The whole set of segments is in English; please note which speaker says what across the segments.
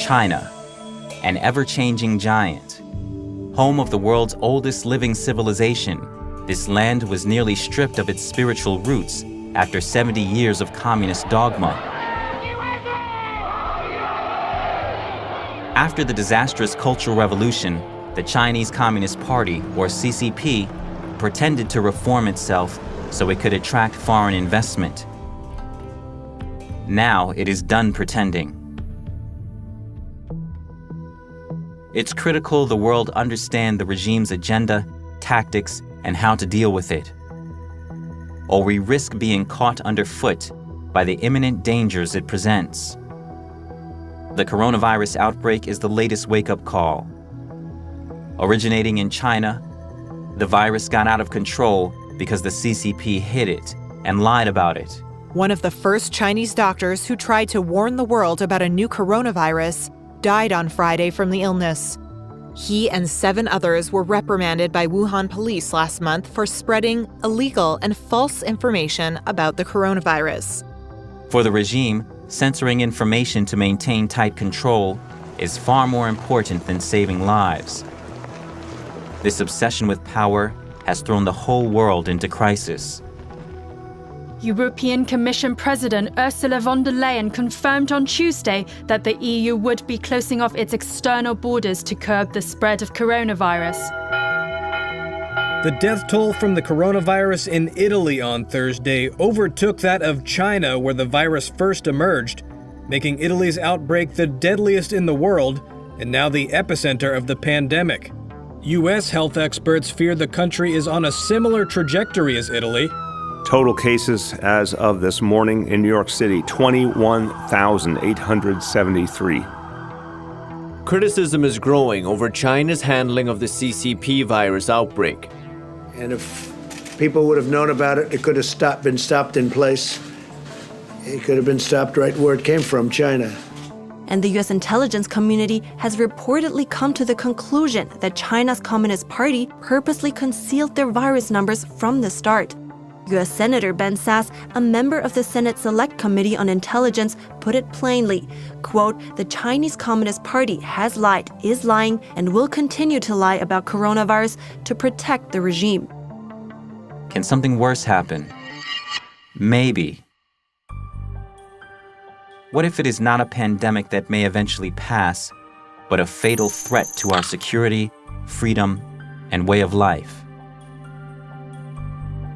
Speaker 1: China, an ever-changing giant. Home of the world's oldest living civilization, this land was nearly stripped of its spiritual roots after 70 years of communist dogma. After the disastrous Cultural Revolution, the Chinese Communist Party, or CCP, pretended to reform itself so it could attract foreign investment. Now it is done pretending. It's critical the world understand the regime's agenda, tactics, and how to deal with it, or we risk being caught underfoot by the imminent dangers it presents. The coronavirus outbreak is the latest wake-up call. Originating in China, the virus got out of control because the CCP hid it and lied about it.
Speaker 2: One of the first Chinese doctors who tried to warn the world about a new coronavirus died on Friday from the illness. He and 7 others were reprimanded by Wuhan police last month for spreading illegal and false information about the coronavirus.
Speaker 1: For the regime, censoring information to maintain tight control is far more important than saving lives. This obsession with power has thrown the whole world into crisis.
Speaker 3: European Commission President Ursula von der Leyen confirmed on Tuesday that the EU would be closing off its external borders to curb the spread of coronavirus.
Speaker 4: The death toll from the coronavirus in Italy on Thursday overtook that of China, where the virus first emerged, making Italy's outbreak the deadliest in the world and now the epicenter of the pandemic. U.S. health experts fear the country is on a similar trajectory as Italy.
Speaker 5: Total cases as of this morning in New York City, 21,873.
Speaker 6: Criticism is growing over China's handling of the CCP virus outbreak.
Speaker 7: And if people would have known about it, it could have been stopped in place. It could have been stopped right where it came from, China.
Speaker 8: And the U.S. intelligence community has reportedly come to the conclusion that China's Communist Party purposely concealed their virus numbers from the start. U.S. Senator Ben Sasse, a member of the Senate Select Committee on Intelligence, put it plainly, quote, "The Chinese Communist Party has lied, is lying, and will continue to lie about coronavirus to protect the regime."
Speaker 1: Can something worse happen? Maybe. What if it is not a pandemic that may eventually pass, but a fatal threat to our security, freedom, and way of life?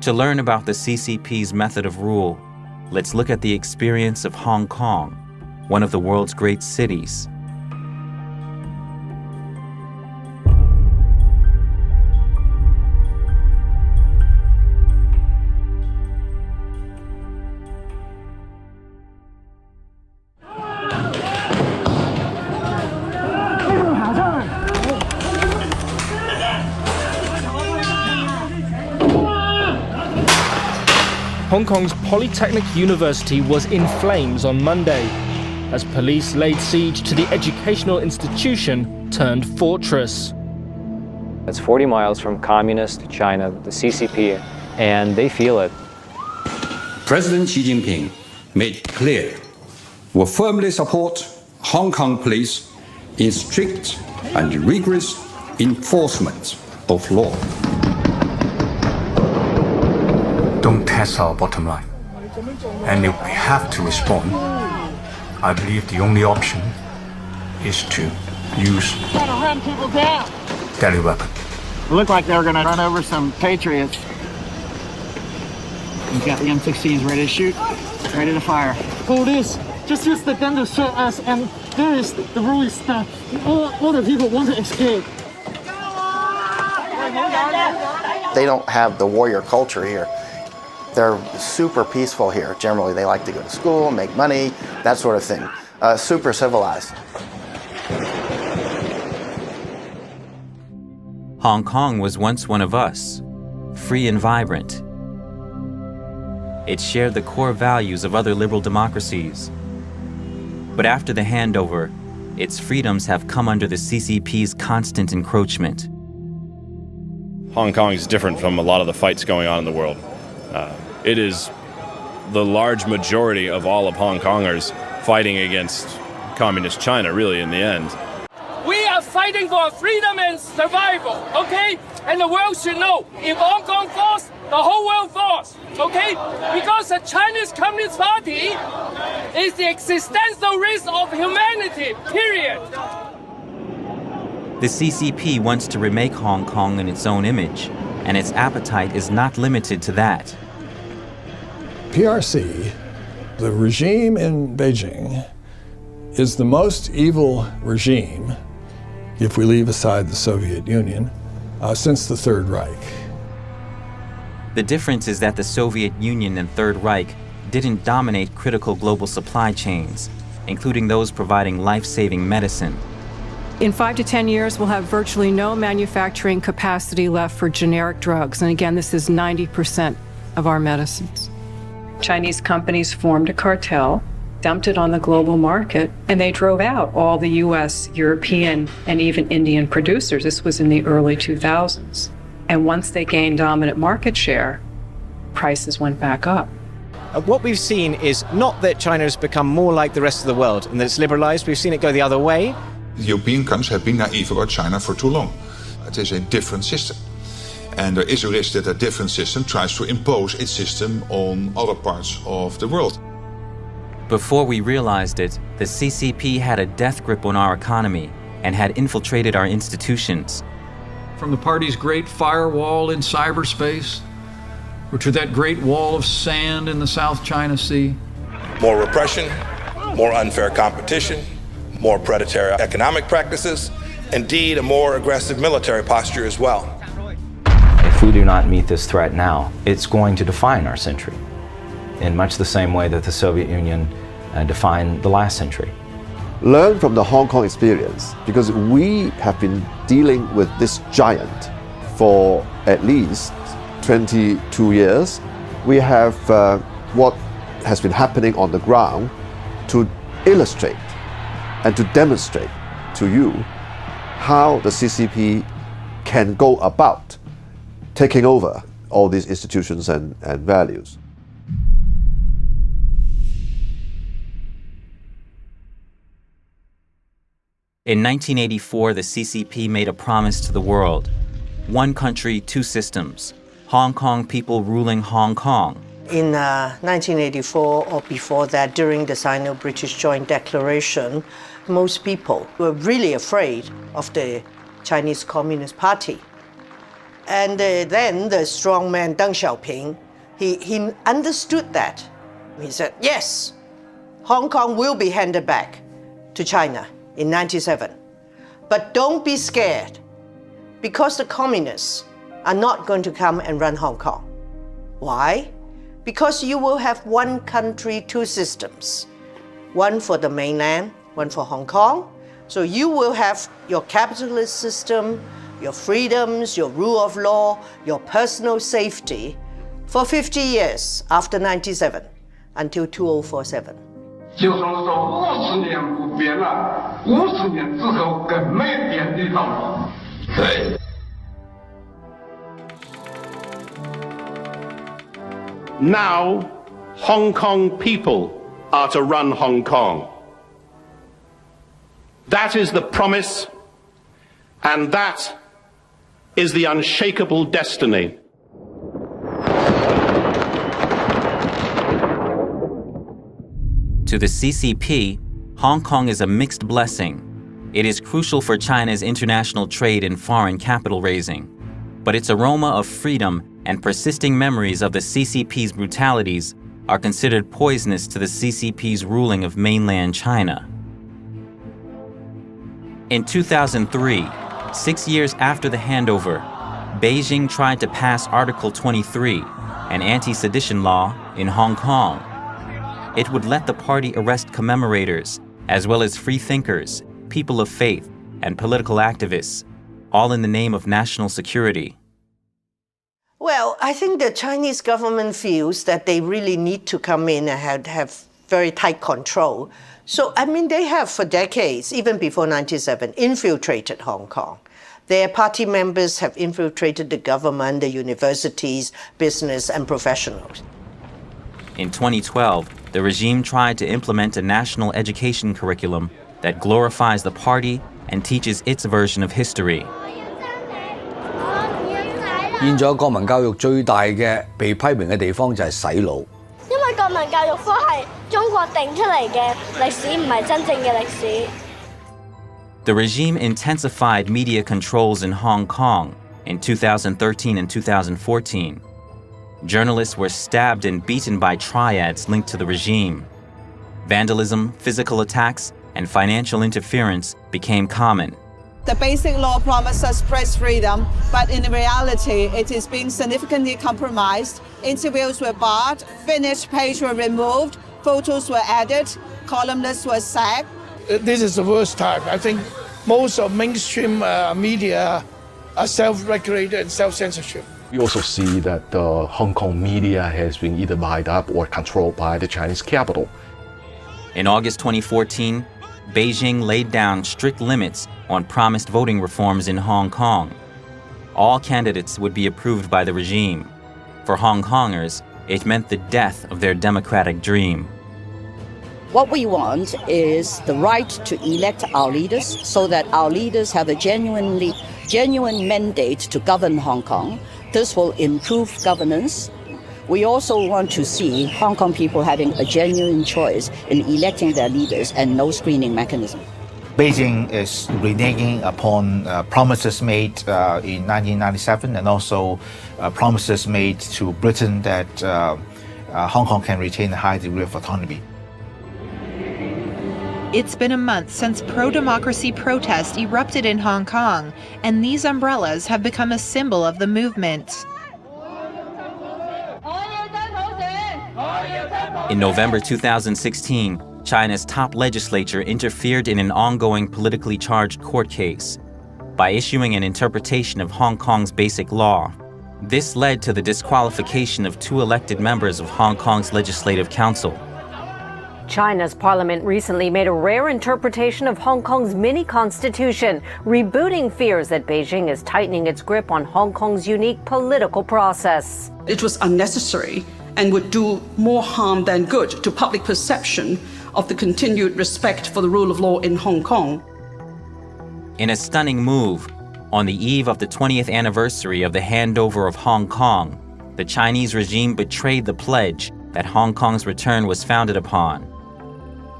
Speaker 1: To learn about the CCP's method of rule, let's look at the experience of Hong Kong, one of the world's great cities.
Speaker 9: Hong Kong's Polytechnic University was in flames on Monday as police laid siege to the educational institution turned fortress.
Speaker 10: It's 40 miles from communist China, the CCP, and they feel it.
Speaker 11: President Xi Jinping made it clear we firmly support Hong Kong police in strict and rigorous enforcement of law.
Speaker 12: Don't test our bottom line. And if we have to respond, I believe the only option is to use deadly weapon.
Speaker 13: It looked like they were going to run over some patriots. We've got the M16s ready to shoot, ready to fire.
Speaker 14: Police just use the gun to shoot us, and there is the rule is that all the people want to escape.
Speaker 15: They don't have the warrior culture here. They're super peaceful here. Generally, they like to go to school, make money, that sort of thing. Super civilized.
Speaker 1: Hong Kong was once one of us, free and vibrant. It shared the core values of other liberal democracies. But after the handover, its freedoms have come under the CCP's constant encroachment.
Speaker 16: Hong Kong is different from a lot of the fights going on in the world. It is the large majority of all of Hong Kongers fighting against communist China, really, in the end.
Speaker 17: We are fighting for freedom and survival, okay? And the world should know, if Hong Kong falls, the whole world falls, okay? Because the Chinese Communist Party is the existential risk of humanity, period.
Speaker 1: The CCP wants to remake Hong Kong in its own image, and its appetite is not limited to that.
Speaker 18: PRC, the regime in Beijing, is the most evil regime, if we leave aside the Soviet Union, since the Third Reich.
Speaker 1: The difference is that the Soviet Union and Third Reich didn't dominate critical global supply chains, including those providing life-saving medicine.
Speaker 19: In 5 to 10 years, we'll have virtually no manufacturing capacity left for generic drugs. And again, this is 90% of our medicines. Chinese companies formed a cartel, dumped it on the global market, and they drove out all the US, European, and even Indian producers. This was in the early 2000s. And once they gained dominant market share, prices went back up.
Speaker 20: What we've seen is not that China has become more like the rest of the world and that it's liberalized. We've seen it go the other way.
Speaker 21: European countries have been naive about China for too long. It is a different system. And there is a risk that a different system tries to impose its system on other parts of the world.
Speaker 1: Before we realized it, the CCP had a death grip on our economy and had infiltrated our institutions.
Speaker 22: From the party's great firewall in cyberspace, or to that great wall of sand in the South China Sea.
Speaker 23: More repression, more unfair competition, more predatory economic practices, indeed a more aggressive military posture as well.
Speaker 24: If we do not meet this threat now, it's going to define our century in much the same way that the Soviet Union defined the last century.
Speaker 25: Learn from the Hong Kong experience, because we have been dealing with this giant for at least 22 years. We have what has been happening on the ground to illustrate and to demonstrate to you how the CCP can go about taking over all these institutions and values.
Speaker 1: In 1984, the CCP made a promise to the world. One country, two systems. Hong Kong people ruling Hong Kong.
Speaker 26: In 1984 or before that, during the Sino-British Joint Declaration, most people were really afraid of the Chinese Communist Party. And then the strong man Deng Xiaoping, he understood that. He said, yes, Hong Kong will be handed back to China in 1997. But don't be scared, because the communists are not going to come and run Hong Kong. Why? Because you will have one country, two systems. One for the mainland, one for Hong Kong. So you will have your capitalist system, your freedoms, your rule of law, your personal safety for 50 years after 97 until 2047.
Speaker 27: 就说50年不变了，50年之后更没变的道理。对。
Speaker 28: Now, Hong Kong people are to run Hong Kong. That is the promise, and that is the unshakable destiny.
Speaker 1: To the CCP, Hong Kong is a mixed blessing. It is crucial for China's international trade and foreign capital raising. But its aroma of freedom and persisting memories of the CCP's brutalities are considered poisonous to the CCP's ruling of mainland China. In 2003, 6 years after the handover, Beijing tried to pass Article 23, an anti-sedition law, in Hong Kong. It would let the party arrest commemorators, as well as free thinkers, people of faith, and political activists, all in the name of national security.
Speaker 26: Well, I think the Chinese government feels that they really need to come in and have very tight control. So, I mean, they have for decades, even before 1997, infiltrated Hong Kong. Their party members have infiltrated the government, the universities, business, and professionals.
Speaker 1: In 2012, the regime tried to implement a national education curriculum that glorifies the party and teaches its version of history.
Speaker 2: 現在國民教育最大嘅被批評嘅地方就係洗腦。
Speaker 3: 因為國民教育科係中國定出嚟嘅歷史，唔係真正嘅歷史。
Speaker 1: The regime intensified media controls in Hong Kong in 2013 and 2014. Journalists were stabbed and beaten by triads linked to the regime. Vandalism, physical attacks, and financial interference became common.
Speaker 4: The basic law promises press freedom, but in reality, it is being significantly compromised. Interviews were barred, finished pages were removed, photos were added, columnists were sacked.
Speaker 5: This is the worst time. I think most of mainstream media are self-regulated and self-censorship.
Speaker 6: We also see that the Hong Kong media has been either buyed up or controlled by the Chinese capital.
Speaker 1: In August 2014, Beijing laid down strict limits on promised voting reforms in Hong Kong. All candidates would be approved by the regime. For Hong Kongers, it meant the death of their democratic dream.
Speaker 7: What we want is the right to elect our leaders so that our leaders have a genuine mandate to govern Hong Kong. This will improve governance. We also want to see Hong Kong people having a genuine choice in electing their leaders and no screening mechanism.
Speaker 8: Beijing is reneging upon promises made in 1997 and also promises made to Britain that Hong Kong can retain a high degree of autonomy.
Speaker 9: It's been a month since pro-democracy protests erupted in Hong Kong, and these umbrellas have become a symbol of the movement.
Speaker 1: In November 2016, China's top legislature interfered in an ongoing politically charged court case by issuing an interpretation of Hong Kong's basic law. This led to the disqualification of 2 elected members of Hong Kong's Legislative Council.
Speaker 29: China's parliament recently made a rare interpretation of Hong Kong's mini-constitution, rebooting fears that Beijing is tightening its grip on Hong Kong's unique political process.
Speaker 30: It was unnecessary and would do more harm than good to public perception of the continued respect for the rule of law in Hong Kong.
Speaker 1: In a stunning move, on the eve of the 20th anniversary of the handover of Hong Kong, the Chinese regime betrayed the pledge that Hong Kong's return was founded upon.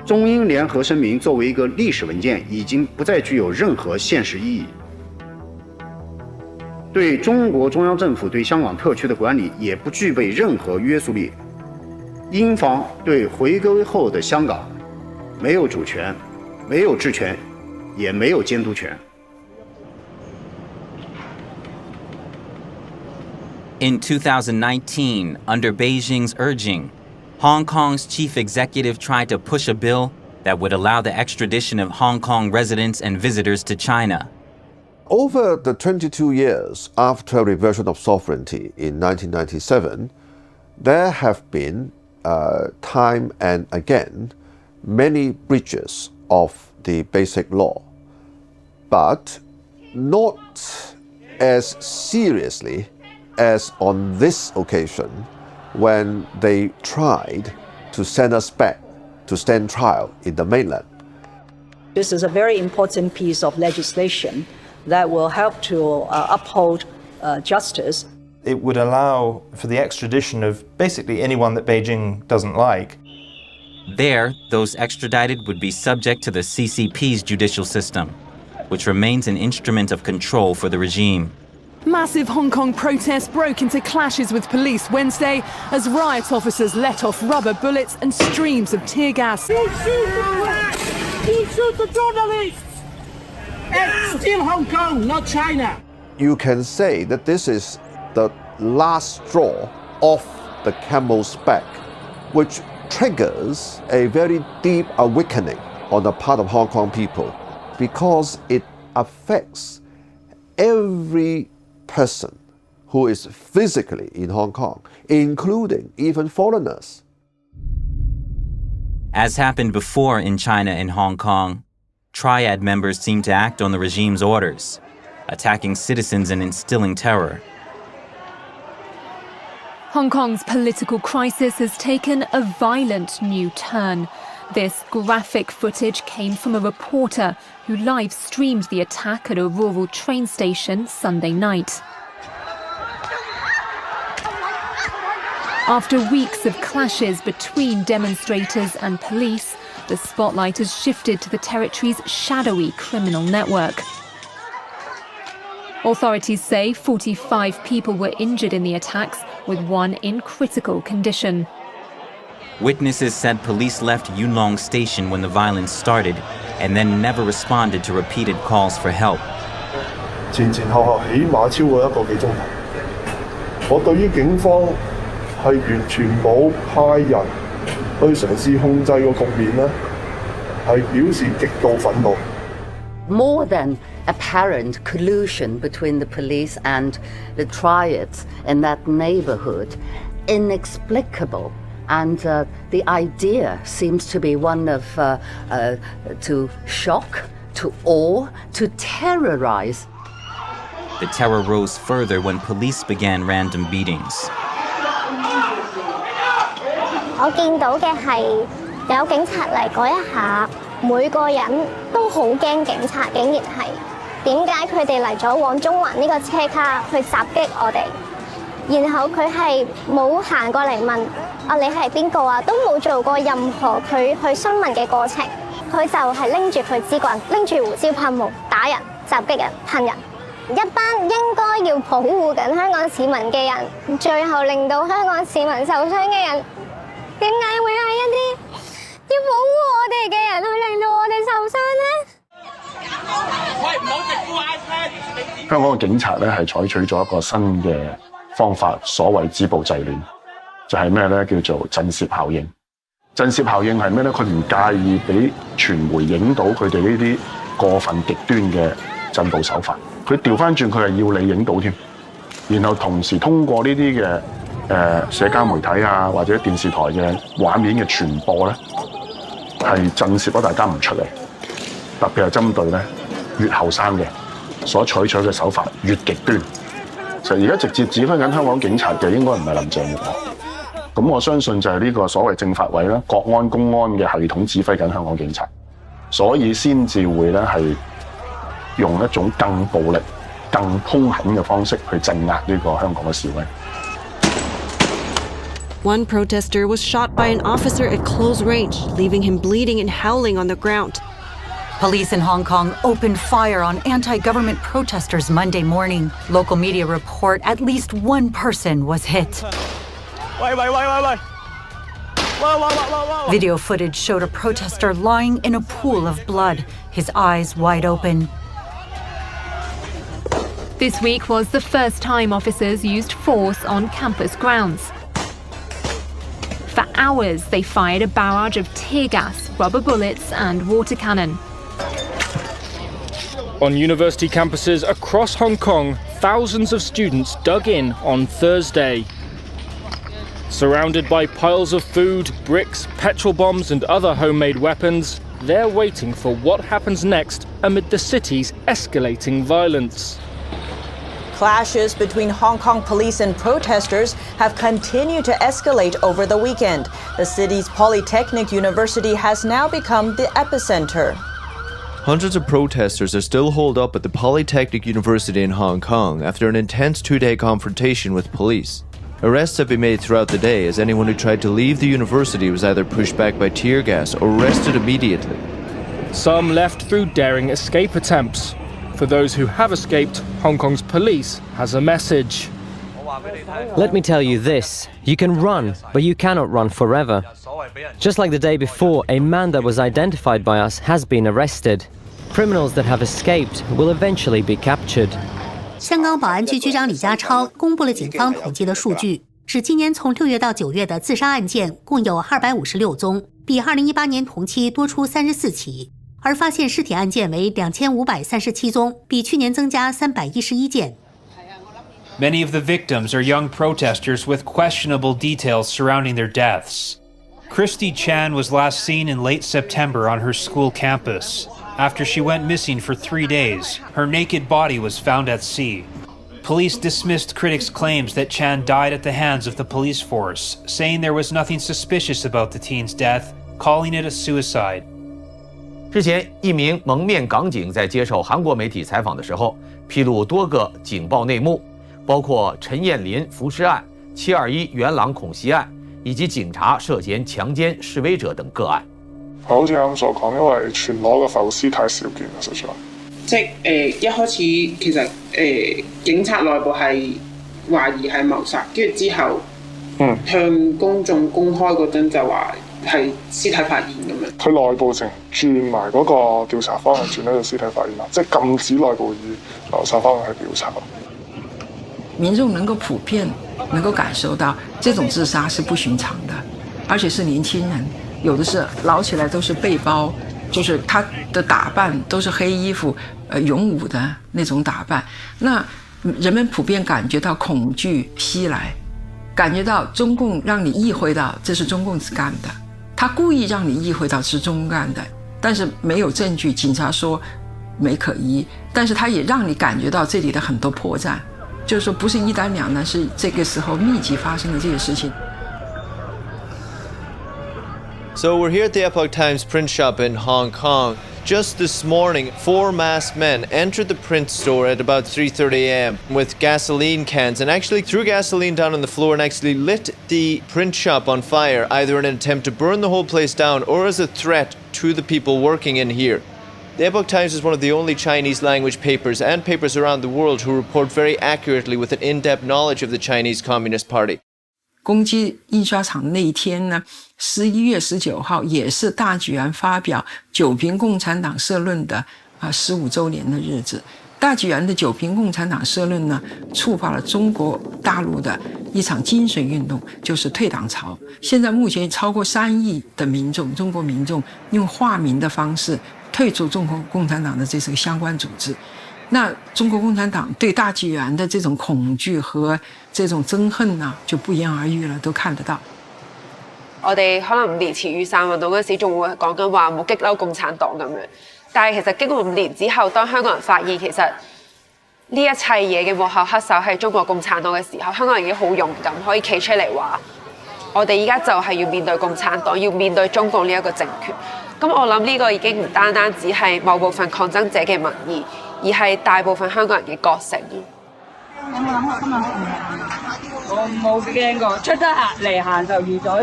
Speaker 31: 中英联合声明作为一个历史文件，已经不再具有任何现实意义。对中国中央政府对香港特区的管理也不具备任何约束力。英方对回归后的香港没有主权、没有治权，也没有监督权。
Speaker 1: In 2019, under Beijing's urging, Hong Kong's chief executive tried to push a bill that would allow the extradition of Hong Kong residents and visitors to China.
Speaker 25: Over the 22 years after reversion of sovereignty in 1997, there have been time and again many breaches of the basic law, but not as seriously as on this occasion when they tried to send us back to stand trial in the mainland.
Speaker 7: This is a very important piece of legislation that will help to uphold justice.
Speaker 32: It would allow for the extradition of basically anyone that Beijing doesn't like.
Speaker 1: There, those extradited would be subject to the CCP's judicial system, which remains an instrument of control for the regime.
Speaker 33: Massive Hong Kong protests broke into clashes with police Wednesday as riot officers let off rubber bullets and streams of tear gas.
Speaker 14: You shoot the journalists! It's still Hong Kong, not China.
Speaker 25: You can say that this is the last straw off the camel's back, which triggers a very deep awakening on the part of Hong Kong people, because it affects every person who is physically in Hong Kong, including even foreigners.
Speaker 1: As happened before in China and Hong Kong, triad members seem to act on the regime's orders, attacking citizens and instilling terror.
Speaker 34: Hong Kong's political crisis has taken a violent new turn.
Speaker 33: This graphic footage came from a reporter who live streamed the attack at a rural train station Sunday night. After weeks of clashes between demonstrators and police, the spotlight has shifted to the territory's shadowy criminal network. Authorities say 45 people were injured in the attacks, with one in critical condition.
Speaker 1: Witnesses said police left Yunlong Station when the violence started and then never responded to repeated calls for help.
Speaker 10: 前前後後起碼超過1個幾鐘頭。我對於警方係完全冇派人去嘗試控制個局面呢，係表示極度憤怒。
Speaker 7: More than apparent collusion between the police and the triads in that neighborhood, inexplicable. And the idea seems to be one of to shock, to awe, to terrorize.
Speaker 1: The terror rose further when police began random beatings.
Speaker 3: 我見到嘅係有警察嚟嗰一下，每個人都好驚警察，竟然係點解佢哋嚟咗往中環呢個車卡去襲擊我哋？然後佢係冇行過嚟問你係邊個啊，都冇做過任何佢去詢問嘅過程，佢就係拎住佢支棍，拎住胡椒噴霧打人、襲擊人、噴人。一班應該要保護緊香港市民嘅人，最後令到香港市民受傷嘅人，點解會係一啲要保護我哋嘅人去令到我哋受傷呢？
Speaker 6: 香港嘅警察咧係採取咗一個新嘅方法，所謂止暴制亂，就係咩咧？叫做震懾效應。震懾效應係咩咧？佢唔介意俾傳媒影到佢哋呢啲過分極端嘅震暴手法，佢調翻轉佢係要你影到添，然後同時通過呢啲嘅社交媒體啊或者電視台嘅畫面嘅傳播咧，係震懾咗大家唔出嚟，特別係針對咧越後生嘅所採取嘅手法越極端。其實而家直接指揮緊香港警察嘅應該唔係林鄭月娥，咁我相信就係呢個所謂政法委啦、國安公安嘅系統指揮緊香港警察，所以先至會咧係用一種更暴力、更兇狠嘅方式去鎮壓呢個香港嘅示威。
Speaker 11: One protester was shot by an officer at close range, leaving him bleeding and howling on the ground.
Speaker 12: Police in Hong Kong opened fire on anti-government protesters Monday morning. Local media report at least one person was hit. Video footage showed a protester lying in a pool of blood, his eyes wide open.
Speaker 33: This week was the first time officers used force on campus grounds. For hours, they fired a barrage of tear gas, rubber bullets, and water cannon.
Speaker 13: On university campuses across Hong Kong, thousands of students dug in on Thursday. Surrounded by piles of food, bricks, petrol bombs and other homemade weapons, they're waiting for what happens next amid the city's escalating violence.
Speaker 15: Clashes between Hong Kong police and protesters have continued to escalate over the weekend. The city's Polytechnic University has now become the epicenter.
Speaker 16: Hundreds of protesters are still holed up at the Polytechnic University in Hong Kong after an intense two-day confrontation with police. Arrests have been made throughout the day as anyone who tried to leave the university was either pushed back by tear gas or arrested immediately.
Speaker 13: Some left through daring escape attempts. For those who have escaped, Hong Kong's police has a message.
Speaker 17: Let me tell you this, you can run, but you cannot run forever. Just like the day before, a man that was identified by us has been arrested. Criminals that have escaped will eventually be captured.
Speaker 18: 香港保安局局长李家超公布了警方统计的数据，指今年从6月到9月的自杀案件共有256宗，比2018年同期多出34起，而发现尸体案件为2537宗，比去年增加311件。
Speaker 19: Many of the victims are young protesters with questionable details surrounding their deaths. Christy Chan was last seen in late September on her school campus. After she went missing for 3 days, her naked body was found at sea. Police dismissed critics' claims that Chan died at the hands of the police force, saying there was nothing suspicious about the teen's death calling it a suicide.
Speaker 2: 之前，一名蒙面港警在接受韩国媒体采访的时候，披露多个警报内幕，包括陈彦霖浮尸案、721元朗恐襲案，以及警察涉嫌強姦示威者等個案。
Speaker 10: 好似啱所講，因為全裸嘅浮屍太少見啦，實在。
Speaker 4: 即係一開始其實警察內部係懷疑係謀殺，跟住之後向公眾公開嗰陣就話係屍體發現咁樣。
Speaker 10: 佢內部淨轉埋嗰個調查方向轉喺度屍體發現啦，即係禁止內部以謀殺方向去調查。
Speaker 5: 民眾能夠普遍能夠感受到這種自殺是不尋常的，而且是年輕人，有的是撈起來都是背包，就是他的打扮都是黑衣服，勇武的那種打扮，那人們普遍感覺到恐懼襲來，感覺到中共讓你意會到這是中共幹的，他故意讓你意會到是中共幹的，但是沒有證據，警察說沒可疑，但是他也讓你感覺到這裡的很多破綻，就是說不是一單兩單，是這個時候密集發生的這些事情。
Speaker 16: So we're here at the Epoch Times print shop in Hong Kong. Just this morning, 4 masked men entered the print store at about 3:30 a.m. with gasoline cans and actually threw gasoline down on the floor and actually lit the print shop on fire, either in an attempt to burn the whole place down or as a threat to the people working in here. The Epoch Times is one of the only Chinese language papers and papers around the world who report very accurately with an in-depth knowledge of the Chinese Communist Party.
Speaker 5: 攻击印刷厂那一天呢，11月19号也是大举安发表九评共产党社论的15周年的日子。大举安的九评共产党社论呢，触发了中国大陆的一场精神运动，就是退党潮。现在目前超过3亿的民众，中国民众用化名的方式退出中国共产党的这个相关组织。那中國共產黨對大紀元的這種恐懼和這種憎恨啊，就不言而喻啦，都看得到。
Speaker 8: 我哋可能5年前雨傘運動嗰時仲會講緊話冇激嬲共產黨咁樣，但係其實經過5年之後，當香港人發現其實呢一切嘢嘅幕後黑手係中國共產黨嘅時候，香港人已經好勇敢可以企出嚟話，我哋依家就係要面對共產黨，要面對中共呢一個政權。咁我諗呢個已經唔單單只係某部分抗爭者嘅民意。而係大部分香港人嘅覺醒。
Speaker 9: 有冇諗過今日去唔去？我冇驚過，出得嚟行就預咗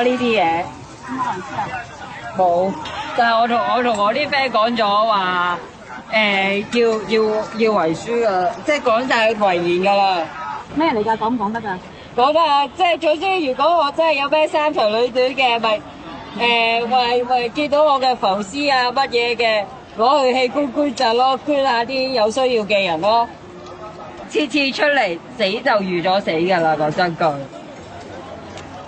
Speaker 9: 呢啲嘢。冇，但係我同我啲 friend 講咗話，要遺書啊，即係講晒遺言㗎啦。咩嚟㗎？講唔講得㗎？講得啊！即係總之，如果我真係有咩三長兩短嘅，咪為見到我嘅浮屍啊乜嘢嘅。攞去器官捐贈咯，捐下啲有需要嘅人咯。次次出嚟死就預咗死㗎啦，講真句。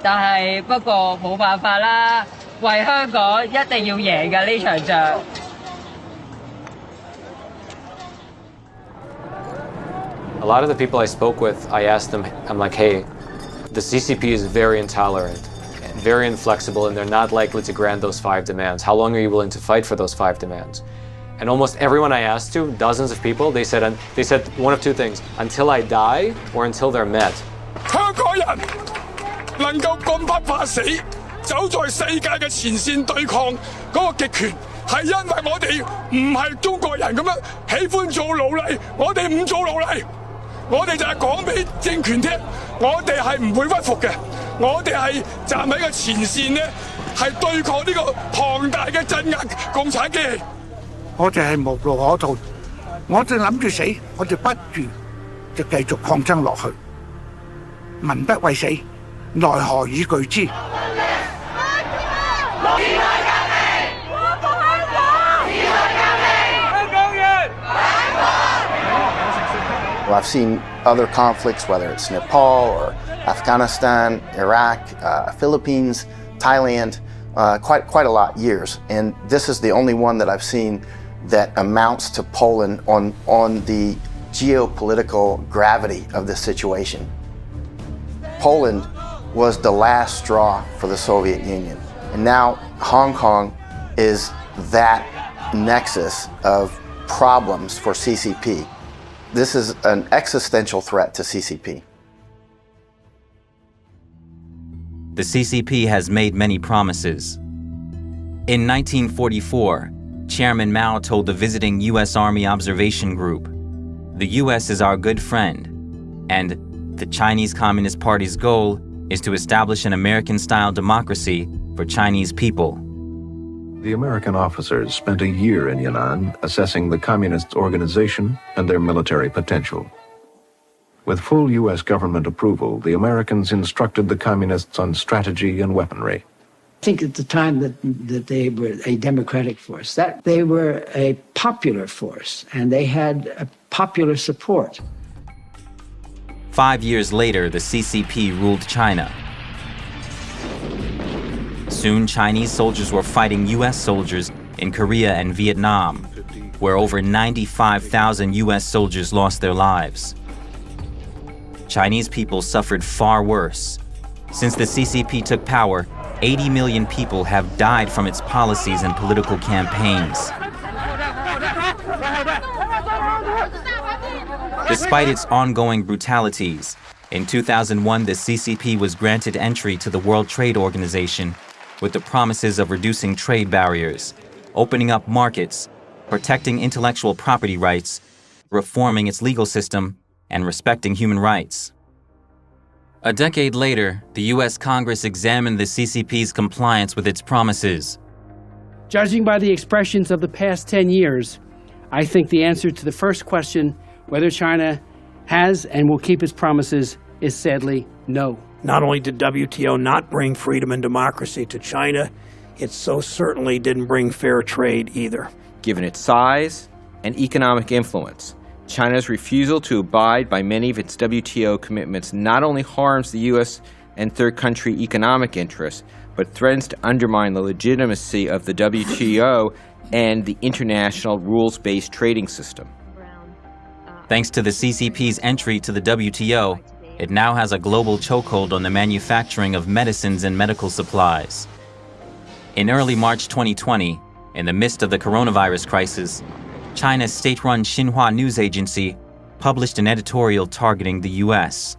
Speaker 9: 但係不過冇辦法啦，為香港一定要贏㗎呢場仗。
Speaker 20: A lot of the people I spoke with, I asked them, I'm like, hey, the CCP is very intolerant, very inflexible, and they're not likely to grant those 5 demands. How long are you willing to fight for those 5 demands? And almost everyone I asked to, dozens of people, they said one of 2 things: until I die or until they're met.
Speaker 21: 香港人能夠咁不怕死，走在世界嘅前線對抗嗰個極權，係因為我哋唔係中國人咁樣喜歡做奴隸，我哋唔做奴隸，我哋就係講俾政權聽，我哋係唔會屈服嘅，我哋係站喺個前線咧，係對抗呢個龐大嘅鎮壓共產機器。
Speaker 22: 我哋係無路可逃，我哋諗住死，我哋不如就繼續抗爭落去。民不畏死，奈何以懼之？
Speaker 31: Well, I've seen other conflicts, whether it's Nepal or Afghanistan, Iraq, Philippines, Thailand, quite a lot years. And this is the only one that I've seen that amounts to Poland on the geopolitical gravity of the situation. Poland was the last straw for the Soviet Union. And now Hong Kong is that nexus of problems for CCP. This is an existential threat to CCP.
Speaker 1: the CCP has made many promises. In 1944, Chairman Mao told the visiting U.S. Army Observation Group, "The U.S. is our good friend, and the Chinese Communist Party's goal is to establish an American-style democracy for Chinese people."
Speaker 3: The American officers spent a year in Yan'an assessing the communist organization and their military potential. With full U.S. government approval, the Americans instructed the communists on strategy and weaponry.
Speaker 7: I think at the time that they were a democratic force, that they were a popular force, and they had a popular support.
Speaker 1: 5 years later, the CCP ruled China. Soon, Chinese soldiers were fighting U.S. soldiers in Korea and Vietnam, where over 95,000 U.S. soldiers lost their lives. Chinese people suffered far worse. Since the CCP took power, 80 million people have died from its policies and political campaigns. Despite its ongoing brutalities, in 2001 the CCP was granted entry to the World Trade Organization with the promises of reducing trade barriers, opening up markets, protecting intellectual property rights, reforming its legal system, and respecting human rights. A decade later, the U.S. Congress examined the CCP's compliance with its promises.
Speaker 14: Judging by the expressions of the past 10 years, I think the answer to the first question, whether China has and will keep its promises, is sadly no.
Speaker 23: Not only did WTO not bring freedom and democracy to China, it so certainly didn't bring fair trade either.
Speaker 24: Given its size and economic influence, China's refusal to abide by many of its WTO commitments not only harms the U.S. and third country economic interests, but threatens to undermine the legitimacy of the WTO and the international rules-based trading system.
Speaker 1: Thanks to the CCP's entry to the WTO, it now has a global chokehold on the manufacturing of medicines and medical supplies. In early March 2020, in the midst of the coronavirus crisis, China's state-run Xinhua news agency published an editorial targeting the U.S.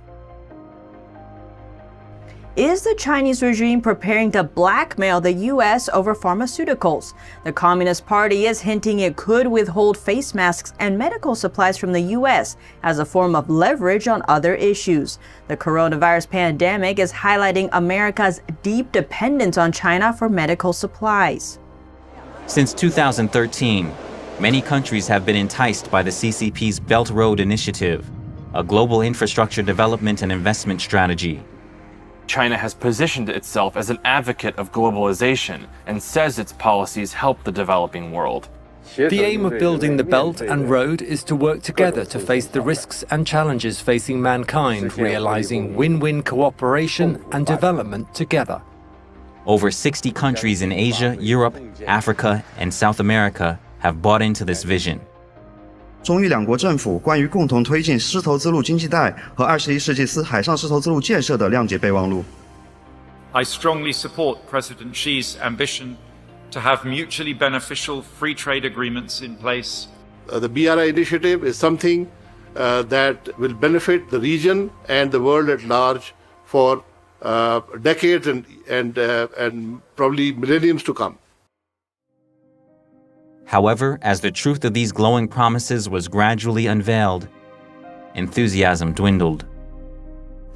Speaker 15: Is the Chinese regime preparing to blackmail the U.S. over pharmaceuticals? The Communist Party is hinting it could withhold face masks and medical supplies from the U.S. as a form of leverage on other issues. The coronavirus pandemic is highlighting America's deep dependence on China for medical supplies.
Speaker 1: Since 2013, many countries have been enticed by the CCP's Belt Road Initiative, a global infrastructure development and investment strategy.
Speaker 25: China has positioned itself as an advocate of globalization and says its policies help the developing world.
Speaker 26: The aim of building the Belt and Road is to work together to face the risks and challenges facing mankind, realizing win-win cooperation and development together.
Speaker 1: Over 60 countries in Asia, Europe, Africa, and South America have bought into this vision.
Speaker 27: 中伊两国政府关于共同推进丝绸之路经济带和21世纪海上丝绸之路建设的谅解备忘录。
Speaker 28: I strongly support President Xi's ambition to have mutually beneficial free trade agreements in place.
Speaker 29: The BRI initiative is something that will benefit the region and the world at large for decades and probably millenniums to come.
Speaker 1: However, as the truth of these glowing promises was gradually unveiled, enthusiasm dwindled.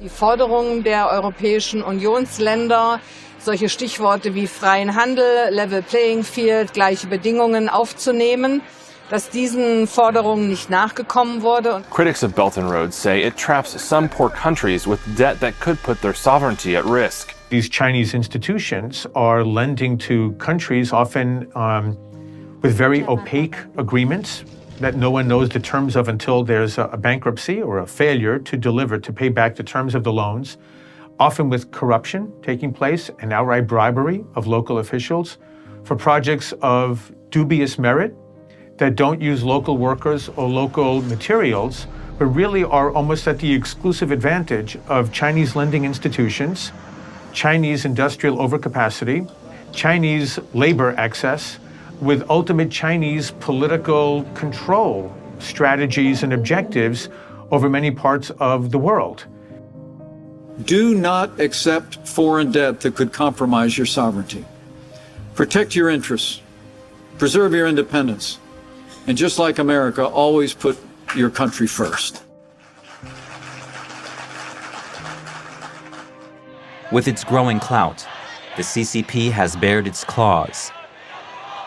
Speaker 30: Die Forderungen der Europäischen Unionsländer, solche Stichworte wie freien Handel, Level Playing Field, gleiche Bedingungen aufzunehmen, dass diesen Forderungen nicht nachgekommen wurde.
Speaker 25: Critics of Belt and Road say it traps some poor countries with debt that could put their sovereignty at risk.
Speaker 32: These Chinese institutions are lending to countries often with very opaque agreements that no one knows the terms of until there's a bankruptcy or a failure to deliver, to pay back the terms of the loans, often with corruption taking place and outright bribery of local officials for projects of dubious merit that don't use local workers or local materials, but really are almost at the exclusive advantage of Chinese lending institutions, Chinese industrial overcapacity, Chinese labor access, with ultimate Chinese political control strategies and objectives over many parts of the world.
Speaker 2: Do not accept foreign debt that could compromise your sovereignty. Protect your interests. Preserve your independence. And just like America, always put your country first.
Speaker 1: With its growing clout, the CCP has bared its claws.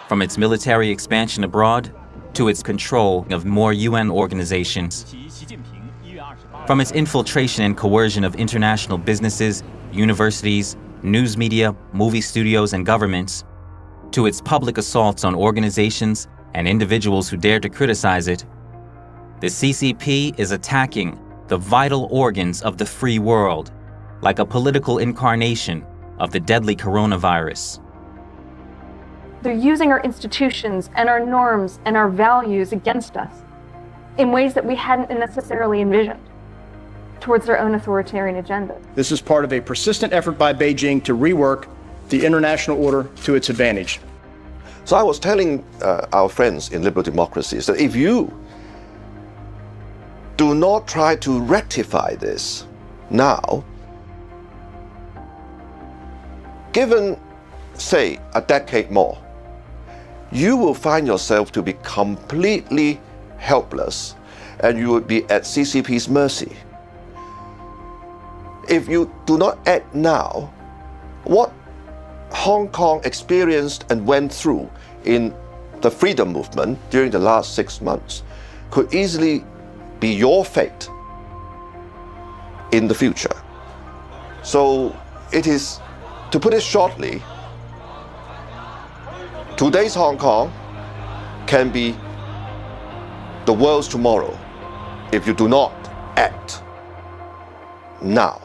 Speaker 1: From its military expansion abroad to its control of more UN organizations, from its infiltration and coercion of international businesses, universities, news media, movie studios, and governments, to its public assaults on organizations and individuals who dare to criticize it, the CCP is attacking the vital organs of the free world, like a political incarnation of the deadly coronavirus.
Speaker 4: They're using our institutions and our norms and our values against us in ways that we hadn't necessarily envisioned towards their own authoritarian agenda.
Speaker 5: This is part of a persistent effort by Beijing to rework the international order to its advantage.
Speaker 6: So I was telling our friends in liberal democracies that if you do not try to rectify this now, given, say, a decade more, you will find yourself to be completely helpless and you will be at CCP's mercy. If you do not act now, what Hong Kong experienced and went through in the freedom movement during the last 6 months could easily be your fate in the future. So it is, to put it shortly, today's Hong Kong can be the world's tomorrow if you do not act now.